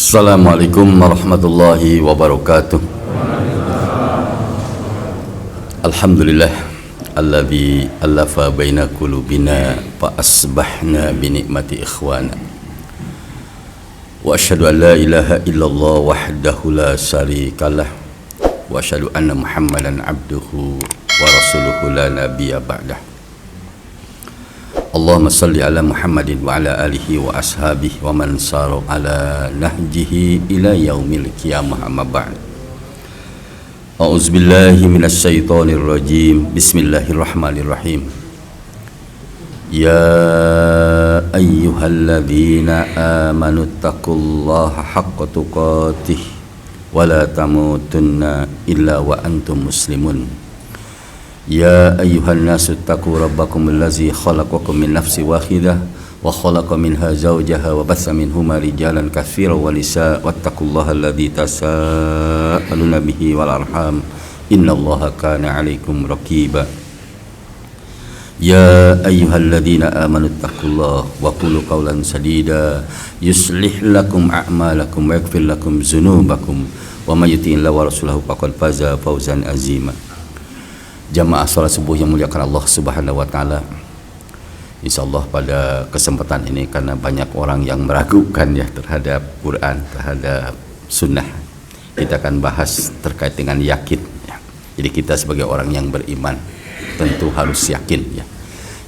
Assalamualaikum warahmatullahi wabarakatuh. Alhamdulillah alladzi alafa baina qulubina fa asbahna bi ni'mati ikhwana. Wa asyhadu an la ilaha illallah wahdahu la syarikalah wa asyhadu anna Muhammadan abduhu wa rasuluhu la nabiyya ba'dah. Allahumma salli ala Muhammadin wa ala alihi wa ashabihi wa man sara ala nahjihi ila yaumil qiyamah amma ba'd. A'udzubillahi minasyaitonir rajim. Bismillahirrahmanirrahim. Ya ayyuhalladzina amanu taqullaha haqqa tuqatih wa la tamutunna illa wa antum muslimun. Ya ayyuhan nasu taqu rabbakum allazi khalaqakum min nafsin wahidah wa khalaqa minha zawjaha wa batha minhuma rijalan katsiran wa nisaa wattaqullaha allazi tasaaluna bihi wal arham innallaha kana 'alaikum raqiba. Ya ayyuhalladzina amanu taqullaha wa qulu qawlan sadida yuslih lakum a'malakum wa yaghfir lakum dzunubakum wa may yuti'illaha wa rasulahu faqad faza fawzan azima. Jamaah salat subuh yang muliakan Allah Subhanahu wa taala. Insyaallah pada kesempatan ini, karena banyak orang yang meragukan ya terhadap Quran, terhadap sunnah, kita akan bahas terkait dengan yakin ya. Jadi kita sebagai orang yang beriman tentu harus yakin ya.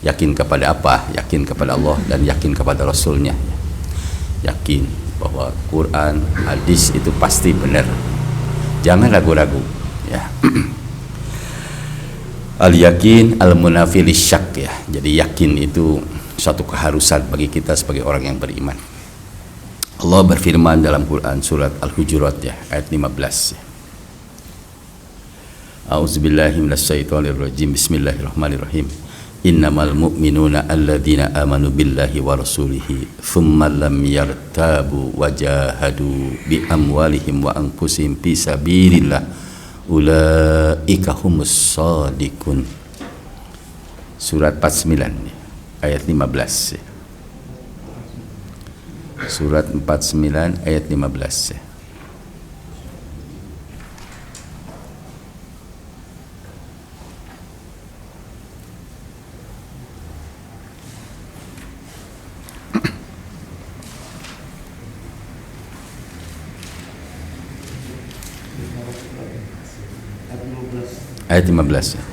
Yakin kepada apa? Yakin kepada Allah dan yakin kepada Rasulnya ya. Yakin bahwa Quran, hadis itu pasti benar. Jangan ragu-ragu ya. Al-yakin al-munafi lisyak ya. Jadi yakin itu suatu keharusan bagi kita sebagai orang yang beriman. Allah berfirman dalam Quran surat Al-Hujurat ya, ayat 15 ya. A'udzubillahi minasyaitonir rajim. Bismillahirrahmanirrahim. Innamal mu'minuna alladzina amanu billahi wa rasulihi thumma lam yartabu wajahadu bi amwalihim wa anfusihim fi sabilillah ulaika humus shadiqun. Surat 49 ayat 15 ya. Surat 49 ayat 15 ya. Ayat 15 ya.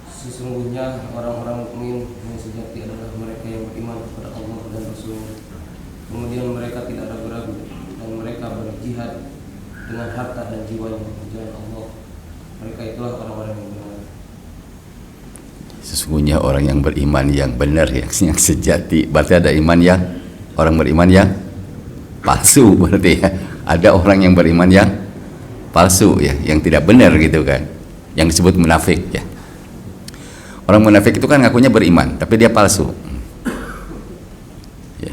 Sesungguhnya orang-orang mukmin yang sejati adalah mereka yang beriman kepada Allah dan Rasul-Nya. Kemudian mereka tidak ragu-ragu dan mereka berjihad dengan harta dan jiwanya di jalan Allah. Mereka itulah orang-orang yang benar. Sesungguhnya orang yang beriman yang benar yang sejati. Berarti ada iman yang orang beriman yang palsu, berarti ya. Ada orang yang beriman yang palsu ya, yang tidak benar gitu kan, yang disebut munafik ya. Orang munafik itu kan ngakunya beriman tapi dia palsu ya.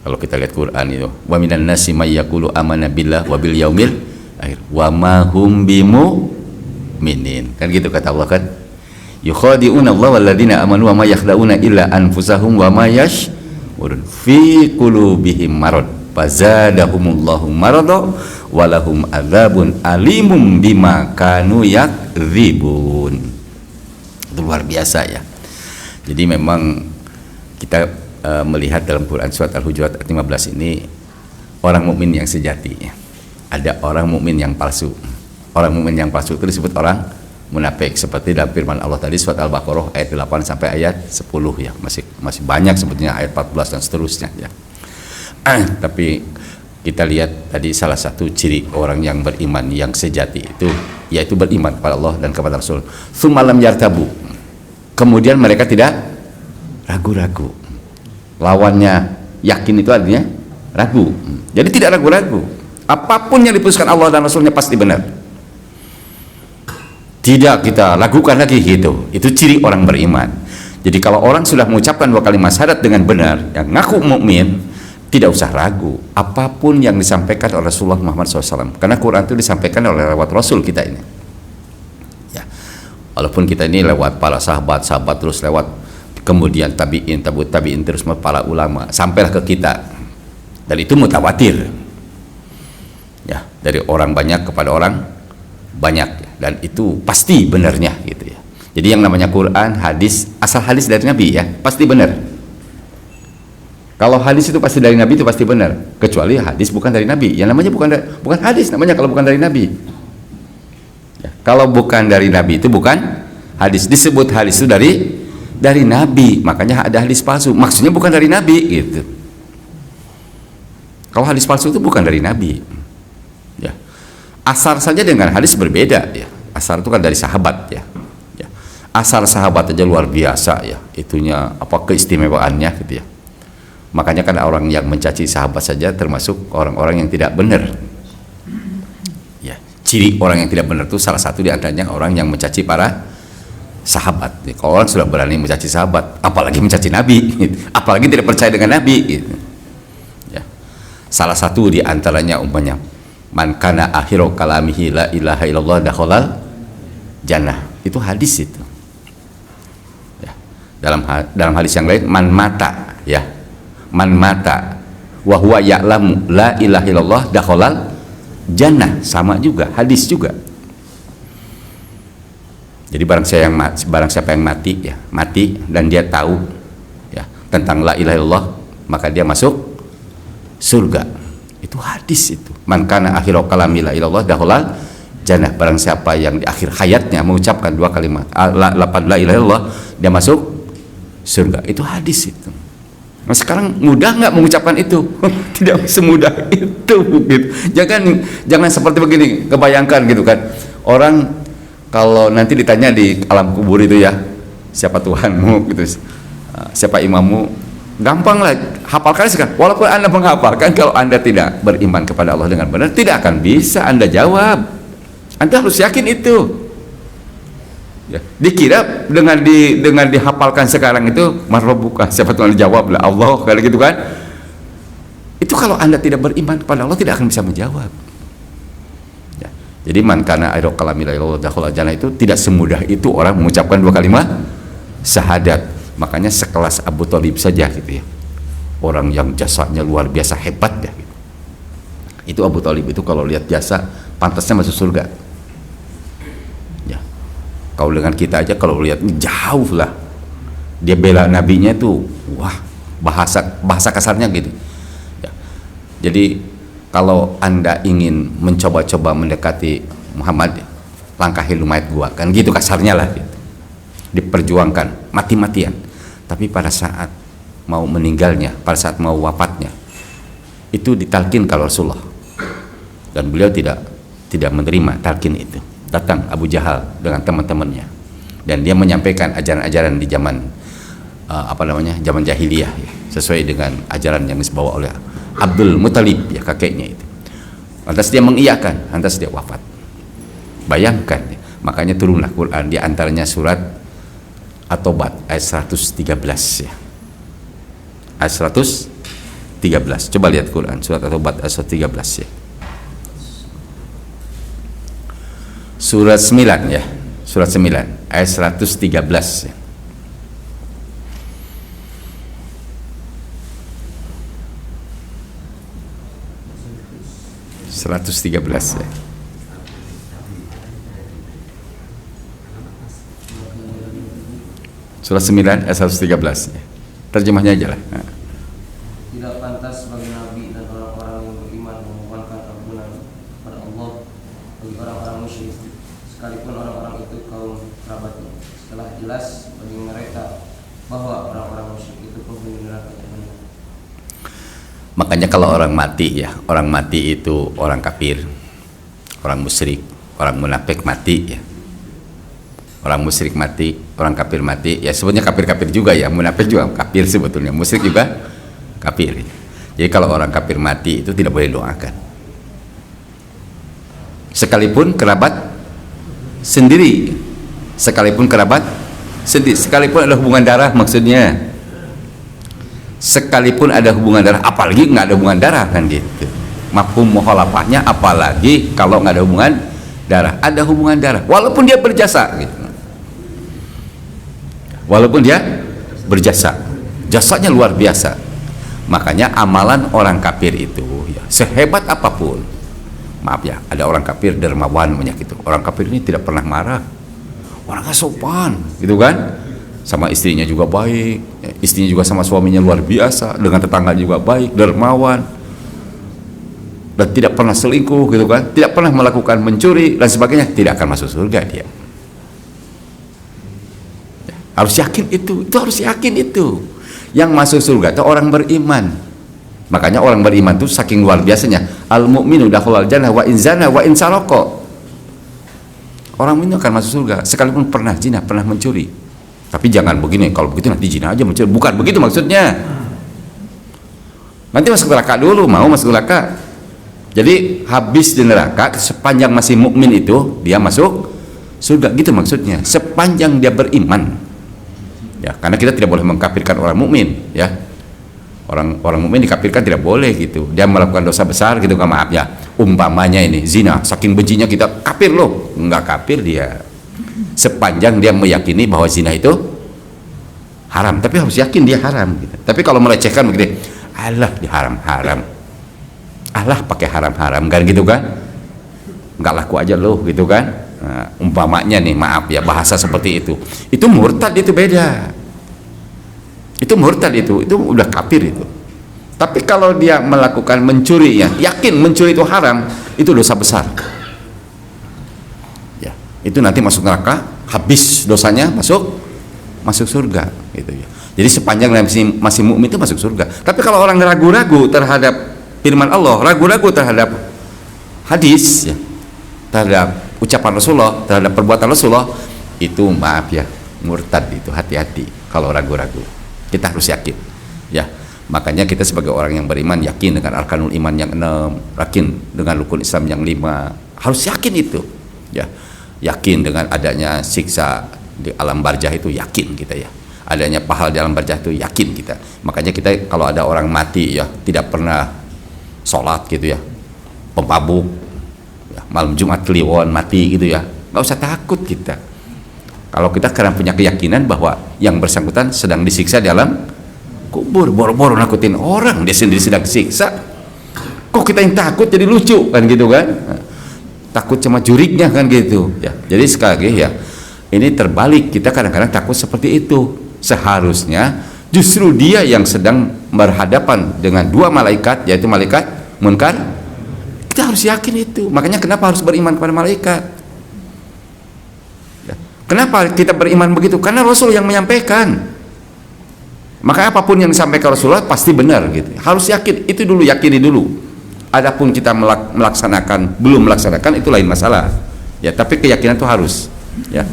Kalau kita lihat Quran itu, wa minan nasi may yaqulu amanna billah wa bil yaumil akhir wa ma hum bimu'minin, kan gitu kata Allah kan, yukhadi'una Allah walladzina amanu wa ma yakhda'una illa anfusahum wa ma yash'urun fi qulubihim marad fazadahumullahu marada walahum adzabun alimum bima kanu yakdzibun. Itu luar biasa ya. Jadi memang kita melihat dalam Quran surat Al-Hujurat ayat 15 ini orang mukmin yang sejati ya. Ada orang mukmin yang palsu. Orang mukmin yang palsu itu disebut orang munafik, seperti dalam firman Allah tadi surat Al-Baqarah ayat 8 sampai ayat 10 ya. Masih banyak sebetulnya ayat 14 dan seterusnya ya. Tapi kita lihat tadi salah satu ciri orang yang beriman yang sejati itu yaitu beriman kepada Allah dan kepada Rasul. Tsumma lam yartabu. Kemudian mereka tidak ragu-ragu. Lawannya yakin itu artinya ragu. Jadi tidak ragu-ragu. Apapun yang diputuskan Allah dan Rasulnya pasti benar. Tidak kita ragukan lagi gitu. Itu ciri orang beriman. Jadi kalau orang sudah mengucapkan dua kalimat syahadat dengan benar, yang ngaku mukmin, tidak usah ragu apapun yang disampaikan oleh Rasulullah Muhammad SAW, karena Quran itu disampaikan oleh lewat Rasul kita ini ya. Walaupun kita ini lewat para sahabat terus lewat kemudian tabi'in, tabi'ut tabi'in, terus para ulama, sampailah ke kita, dan itu mutawatir ya, dari orang banyak kepada orang banyak, dan itu pasti benarnya gitu ya. Jadi yang namanya Quran, hadis, asal hadis dari Nabi ya, pasti benar. Kalau hadis itu pasti dari Nabi, itu pasti benar, kecuali hadis bukan dari Nabi, yang namanya bukan hadis namanya kalau bukan dari Nabi ya. Kalau bukan dari Nabi itu bukan hadis, disebut hadis itu dari Nabi, makanya ada hadis palsu, maksudnya bukan dari Nabi gitu. Kalau hadis palsu itu bukan dari Nabi ya. Asar saja dengan hadis berbeda ya. Asar itu kan dari sahabat ya. Asar sahabat aja luar biasa ya, itunya apa keistimewaannya gitu ya. Makanya kan orang yang mencaci sahabat saja termasuk orang-orang yang tidak benar ya. Ciri orang yang tidak benar itu salah satu di antaranya orang yang mencaci para sahabat. Kalau orang sudah berani mencaci sahabat, apalagi mencaci Nabi gitu. Apalagi tidak percaya dengan Nabi gitu ya. Salah satu di antaranya umpamanya, man kana akhiru kalamihi la ilaha illallah dakhalal jannah, itu hadis itu ya. Dalam hadis yang lain, man mata ya, man mata wa huwa ya'lamu la ilaha illallah dakhalal jannah, sama juga hadis juga. Jadi barang siapa yang mati dan dia tahu ya tentang la ilaha illallah, maka dia masuk surga. Itu hadis itu. Man kana akhiru kalami la ilallah dakhalal jannah. Barang siapa yang di akhir hayatnya mengucapkan dua kalimat la ilaha illallah, dia masuk surga. Itu hadis itu. Nah, sekarang mudah nggak mengucapkan itu? Tidak semudah itu gitu. Jangan seperti begini, kebayangkan gitu kan. Orang kalau nanti ditanya di alam kubur itu ya, siapa Tuhanmu gitu, siapa imammu, gampang lah, hafalkan sekarang. Walaupun Anda menghafalkan, kalau Anda tidak beriman kepada Allah dengan benar, tidak akan bisa Anda jawab. Anda harus yakin itu ya. Dikira dengan dihafalkan sekarang itu marrobuka, siapa Tuhan, dijawab lah Allah, kalau gitu kan. Itu kalau Anda tidak beriman kepada Allah, tidak akan bisa menjawab. Jadi man kana airu kalami la ilaha illallah jannah, itu tidak semudah itu orang mengucapkan dua kalimat syahadat. Makanya sekelas Abu Thalib saja gitu ya, orang yang jasanya luar biasa hebat ya gitu. Itu Abu Thalib itu kalau lihat jasa pantasnya masuk surga ya. Kalau dengan kita aja kalau lihat jauh lah, dia bela nabinya itu wah, bahasa kasarnya gitu ya. Jadi kalau Anda ingin mencoba-coba mendekati Muhammad, langkahi lumayat gua, kan gitu kasarnya lah gitu. Diperjuangkan mati-matian, tapi pada saat mau meninggalnya, pada saat mau wafatnya, itu ditalkin kalau Rasulullah, dan beliau tidak menerima talkin itu. Datang Abu Jahal dengan teman-temannya, dan dia menyampaikan ajaran-ajaran di zaman zaman jahiliyah ya, sesuai dengan ajaran yang dibawa oleh Abdul Muthalib ya, kakeknya itu. Lantas dia mengiyakan, lantas dia wafat. Bayangkan ya. Makanya turunlah Quran, di antaranya surat At-Taubah ayat 113 ya. Ayat 113. Coba lihat Quran surat At-Taubah ayat 113 ya. Surat 9 ya. Surat 9 ayat 113 ya. 113 ya. Surah 9 ayat 113 ya. Terjemahnya aja lah. Nah. Tidak pantas bagi Nabi dan orang-orang yang beriman memohonkan ampunan pada Allah bagi orang-orang musyrik, sekalipun orang-orang itu kaum kerabatnya, setelah jelas bagi mereka bahwa orang-orang musyrik itu penghuni neraka jahanam. Makanya kalau orang mati ya, orang mati itu orang kafir, orang musyrik, orang munafik mati ya. Orang musyrik mati, orang kafir mati, ya sebetulnya kafir-kafir juga ya, munafik juga kafir sebetulnya, musyrik juga kafir. Jadi kalau orang kafir mati itu tidak boleh doakan. Sekalipun kerabat sendiri, sekalipun kerabat sendiri, sekalipun ada hubungan darah maksudnya. Sekalipun ada hubungan darah, apalagi nggak ada hubungan darah kan gitu. Mafhum mukhalafahnya, apalagi kalau nggak ada hubungan darah, ada hubungan darah, walaupun dia berjasa gitu. Walaupun dia berjasa, jasanya luar biasa. Makanya amalan orang kafir itu ya, sehebat apapun, maaf ya, ada orang kafir dermawan banyak itu. Orang kafir ini tidak pernah marah, orangnya sopan gitu kan, sama istrinya juga baik, istrinya juga sama suaminya luar biasa, dengan tetangga juga baik, dermawan, dan tidak pernah selingkuh gitu kan, tidak pernah melakukan mencuri dan sebagainya, tidak akan masuk surga dia. Ya, harus yakin itu harus yakin itu. Yang masuk surga itu orang beriman. Makanya orang beriman itu saking luar biasanya, al mu'minu dakhalal jannah wa in zana wa in saraka. Orang mukmin akan masuk surga sekalipun pernah zina, pernah mencuri. Tapi jangan begini, kalau begitu nanti zina aja mencuri. Bukan begitu maksudnya. Nanti masuk neraka dulu, mau masuk neraka. Jadi habis di neraka sepanjang masih mukmin itu dia masuk surga, gitu maksudnya. Sepanjang dia beriman. Ya, karena kita tidak boleh mengkafirkan orang mukmin, ya. Orang mukmin dikafirkan tidak boleh gitu. Dia melakukan dosa besar gitu, kan, maaf ya. Umpamanya ini zina, saking bencinya kita kafir loh, enggak kafir dia. Sepanjang dia meyakini bahwa zina itu haram, tapi harus yakin dia haram gitu. Tapi kalau melecehkan begitu, Allah diharam-haram. Allah pakai haram-haram kan gitu kan? Enggak laku aja loh gitu kan? Nah, umpamanya nih, maaf ya, bahasa seperti itu murtad, itu beda. Itu murtad, itu udah kafir itu. Tapi kalau dia melakukan mencuri, ya yakin mencuri itu haram, itu dosa besar. Ya, itu nanti masuk neraka, habis dosanya masuk surga gitu ya. Jadi sepanjang masih mukmin itu masuk surga. Tapi kalau orang ragu-ragu terhadap firman Allah, ragu-ragu terhadap hadis, ya, terhadap ucapan Rasulullah, terhadap perbuatan Rasulullah, itu maaf ya, murtad itu. Hati-hati kalau ragu-ragu. Kita harus yakin, ya. Makanya kita sebagai orang yang beriman yakin dengan arkanul iman yang 6, yakin dengan rukun Islam yang 5, harus yakin itu, ya. Yakin dengan adanya siksa di alam barzah itu, yakin kita, ya. Adanya pahala di alam barzah itu, yakin kita. Makanya kita kalau ada orang mati, ya, tidak pernah sholat gitu ya, pemabuk, malam Jumat kliwon mati gitu ya, nggak usah takut kita. Kalau kita karena punya keyakinan bahwa yang bersangkutan sedang disiksa di alam kubur, boro-boro nakutin orang, dia sendiri sedang disiksa, kok kita yang takut, jadi lucu kan gitu kan? Nah, takut sama juriknya kan gitu ya. Jadi sekali lagi ya, ini terbalik, kita kadang-kadang takut seperti itu. Seharusnya justru dia yang sedang berhadapan dengan dua malaikat, yaitu malaikat munkar. Kita harus yakin itu. Makanya kenapa harus beriman kepada malaikat? Ya. Kenapa kita beriman begitu? Karena Rasul yang menyampaikan. Maka apapun yang disampaikan Rasulullah pasti benar gitu. Harus yakin, itu dulu, yakini dulu. Adapun kita melaksanakan, belum melaksanakan, itu lain masalah. Ya, tapi keyakinan itu harus. Ya.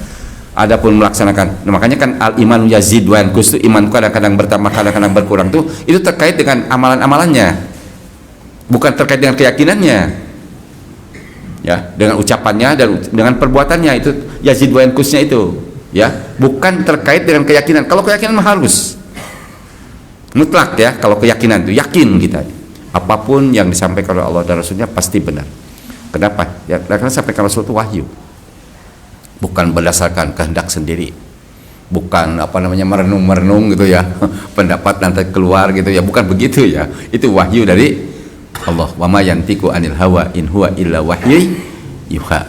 Adapun melaksanakan, nah, makanya kan al iman yazid wa yanqus, itu iman kadang-kadang bertambah, kadang-kadang berkurang tuh, itu terkait dengan amalan-amalannya, bukan terkait dengan keyakinannya, ya, dengan ucapannya dan dengan perbuatannya, itu yazid wa yanqusnya itu, ya, bukan terkait dengan keyakinan. Kalau keyakinan mah harus mutlak ya, kalau keyakinan itu yakin kita, apapun yang disampaikan oleh Allah dan Rasulnya pasti benar. Kenapa? Ya, karena sampaikan Rasul itu wahyu. Bukan berdasarkan kehendak sendiri, bukan merenung-merenung gitu ya, pendapat nanti keluar gitu ya, bukan begitu ya. Itu wahyu dari Allah. Wa ma yantiqu anil hawa in huwa illa wahyu yuha.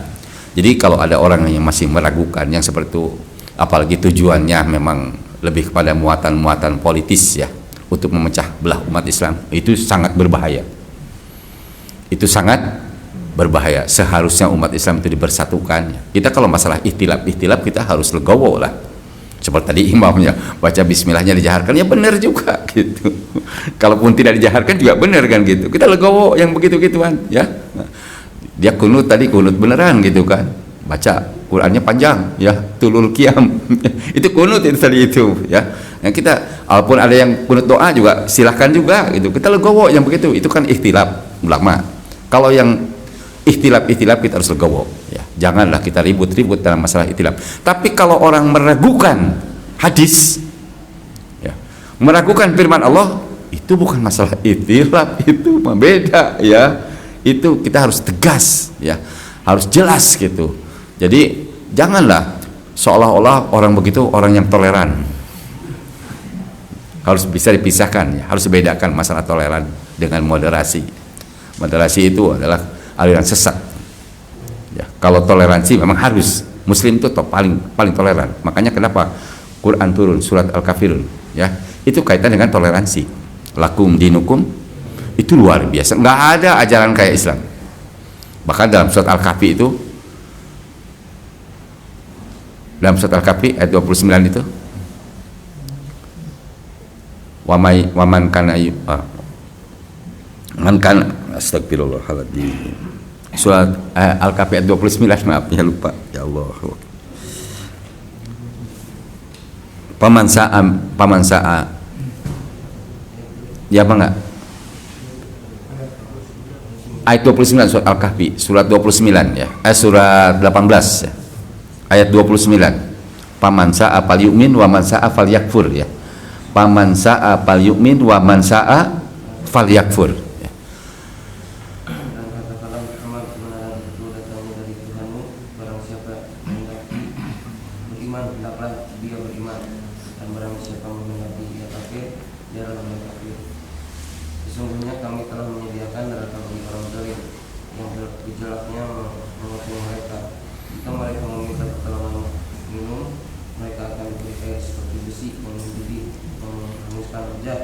Jadi kalau ada orang yang masih meragukan yang seperti itu, apalagi tujuannya memang lebih kepada muatan-muatan politis ya, untuk memecah belah umat Islam, itu sangat berbahaya. Itu sangat berbahaya. Seharusnya umat Islam itu dibersatukan. Kita kalau masalah ikhtilaf kita harus legowo lah. Seperti tadi imamnya baca bismillahnya dijaharkan, ya benar juga gitu. Kalaupun tidak dijaharkan juga benar kan gitu. Kita legowo yang begitu-gituan ya. Dia kunut tadi, kunut beneran gitu kan. Baca Qurannya panjang ya, tulul qiyam. Itu kunut itu tadi itu ya. Yang kita, walaupun ada yang kunut doa juga silahkan juga gitu. Kita legowo yang begitu. Itu kan ikhtilaf ulama. Kalau yang ikhtilaf kita harus legowo ya. Janganlah kita ribut-ribut dalam masalah ikhtilaf. Tapi kalau orang meragukan hadis ya, meragukan firman Allah, itu bukan masalah ikhtilaf, itu beda ya. Itu kita harus tegas ya, harus jelas gitu. Jadi janganlah seolah-olah orang begitu orang yang toleran. Harus bisa dipisahkan, ya. Harus dibedakan masalah toleran dengan moderasi. Moderasi itu adalah aliran sesat. Ya, kalau toleransi memang harus. Muslim itu paling toleran. Makanya kenapa Quran turun surat Al-Kafirun, ya. Itu kaitan dengan toleransi. Lakum dinukum, itu luar biasa. Nggak ada ajaran kayak Islam. Bahkan dalam surat Al-Kahfi itu, dalam surat Al-Kahfi ayat 29 itu, waman kana man kana astagfirullahaladzim, surat Al-Kahfi ayat 29, maaf ya lupa, ya Allah. Paman sa'a ya apa enggak, ayat 29 surat Al-Kahfi surat 29 ya, surat 18 ya, ayat 29, paman sa'a fal yu'min wa man sa'a fal yakfur ya. Paman sa'a fal yu'min wa man sa'a fal yakfur ya. Dan katakanlah Muhammad kebenaran itu datangnya dari Tuhanmu, barang siapa menghendaki beriman hendaklah dia beriman, dan barang siapa menghendaki dia kafir biarlah dia kafir. Sesungguhnya kami telah menyediakan neraka bagi orang zalim yang gejalaknya mengepung mereka. Jika mereka meminta pertolongan minum, mereka akan diberi air seperti besi yang menghanguskan wajah.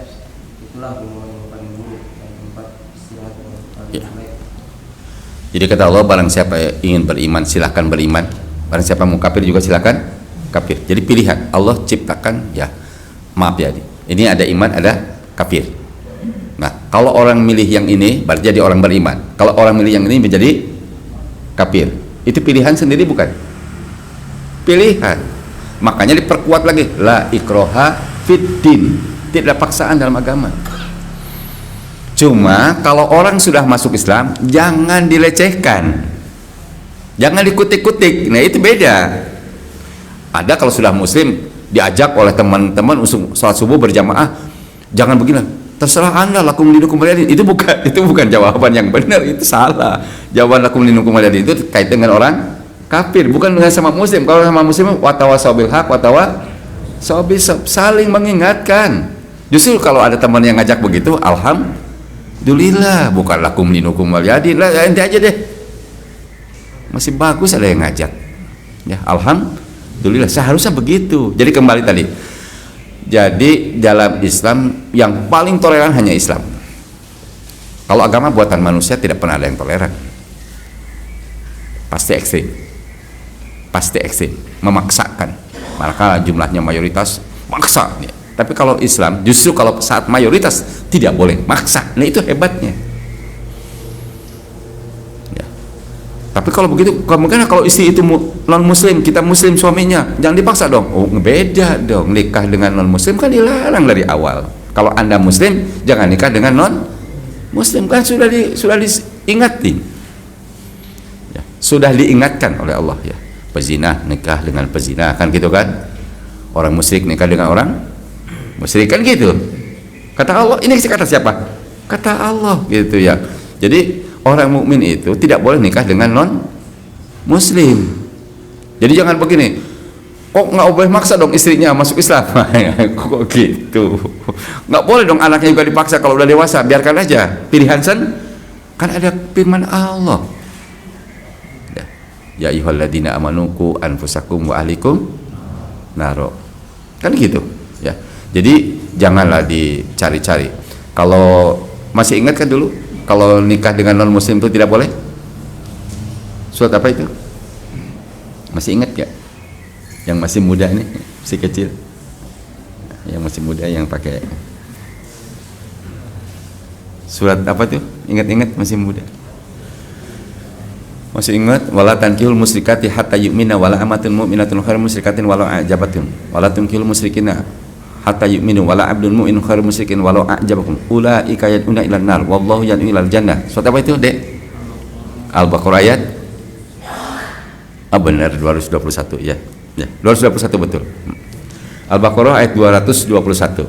Itulah minuman yang paling buruk dan tempat istirahat yang paling baik. Jadi kata Allah, barang siapa ingin beriman silahkan beriman, barang siapa mau kafir juga silahkan kafir. Jadi pilihan Allah ciptakan, ya maaf ya, ini ada iman ada kafir. Nah kalau orang milih yang ini berarti jadi orang beriman, kalau orang milih yang ini menjadi kafir. Itu pilihan sendiri bukan? Pilihan. Makanya diperkuat lagi, la ikroha fid din, tidak ada paksaan dalam agama. Cuma kalau orang sudah masuk Islam jangan dilecehkan, jangan dikutik-kutik. Nah itu beda. Ada kalau sudah muslim diajak oleh teman-teman untuk sholat subuh berjamaah, jangan begini, terserah anda lakum dinukum waliyadin. Itu bukan jawaban yang benar, itu salah. Jawaban lakum dinukum waliyadin itu kaitan dengan orang kafir, bukan dengan sama muslim. Kalau sama muslim watawasau bil haq watawasau bis, saling mengingatkan. Justru kalau ada teman yang ngajak begitu, alhamdulillah, bukan lakum dinukum waliyadin lah, ente aja deh, masih bagus ada yang ngajak ya, alhamdulillah, seharusnya begitu. Jadi kembali tadi, jadi dalam Islam yang paling toleran hanya Islam. Kalau agama buatan manusia tidak pernah ada yang toleran, pasti ekstrim, memaksakan, maka jumlahnya mayoritas maksa ya. Tapi kalau Islam justru kalau saat mayoritas tidak boleh maksa, nah itu hebatnya ya. Tapi kalau begitu, kemungkinan kalau istri itu non muslim, kita muslim suaminya, jangan dipaksa dong. Oh beda dong, nikah dengan non muslim kan dilarang dari awal. Kalau anda muslim jangan nikah dengan non muslim, kan sudah diingatin ya, sudah diingatkan oleh Allah ya. Pezina nikah dengan pezina, kan gitu kan. Orang musyrik nikah dengan orang musyrik, kan gitu. Kata Allah, ini kata siapa? Kata Allah gitu ya. Jadi orang mukmin itu tidak boleh nikah dengan non muslim. Jadi jangan begini, kok nggak boleh maksa dong istrinya masuk Islam. Kok gitu, nggak boleh dong anaknya juga dipaksa. Kalau udah dewasa biarkan aja, pilihan kan ada firman Allah, ya ayyuhalladzina amanu qu anfusakum wa ahlikum naro, kan gitu ya. Jadi janganlah dicari-cari. Kalau masih ingat kan dulu kalau nikah dengan non muslim itu tidak boleh, surat apa itu, masih ingat gak? Yang masih muda ini, masih kecil, yang masih muda yang pakai surat apa tuh, ingat-ingat, masih muda masih ingat, wala tankihul musyrikati hatta yu'mina wala amatun mu'minatun khairu musyrikatin walau a'jabatun wala tankihul musyrikina hatta yu'minu wala abdun mu'minun khairu musyrikin walau a'jabakum ulaika yad'una ilan nar wallahu yad'u ilal jannah. Surat apa itu, Dek? Al-Baqarah ayat benar 221 ya. Ya, 221 betul. Al-Baqarah ayat 221.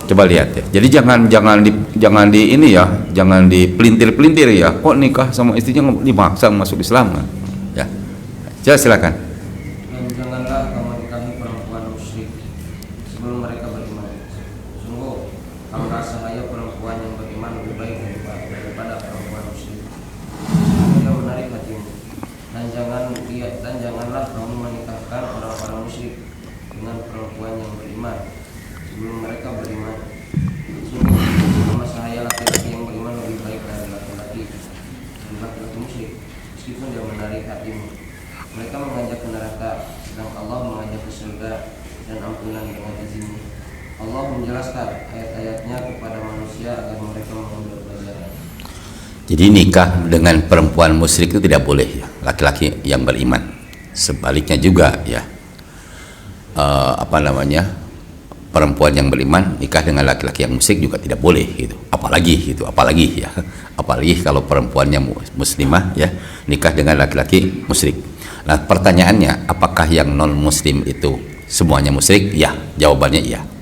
Coba lihat ya. Jadi jangan di ini ya, jangan dipelintir-pelintir ya. Kok nikah sama istrinya dimaksa masuk Islam? Ya. Coba silakan. Dan janganlah kamu nikahi perempuan musyrik sebelum maka sahaya perempuan yang beriman lebih baik daripada perempuan musyrik. Dia menarik hatimu, dan janganlah kamu menikahkan orang-orang musyrik dengan perempuan yang beriman sebelum mereka beriman. Sungguh amat sahaya laki-laki yang beriman lebih baik dari laki-laki musyrik, meskipun dia menarik hatimu. Mereka mengajak ke neraka, sedang Allah mengajak ke surga dan ampunan dengan izinnya. Allah menjelaskan ayat-ayatnya kepada manusia agar mereka mengambil pelajaran. Jadi nikah dengan perempuan musyrik itu tidak boleh ya, laki-laki yang beriman. Sebaliknya juga ya, perempuan yang beriman nikah dengan laki-laki yang musyrik juga tidak boleh gitu. Apalagi ya, apalagi kalau perempuannya muslimah ya nikah dengan laki-laki musyrik. Nah pertanyaannya, apakah yang non muslim itu semuanya musyrik? Ya, jawabannya iya.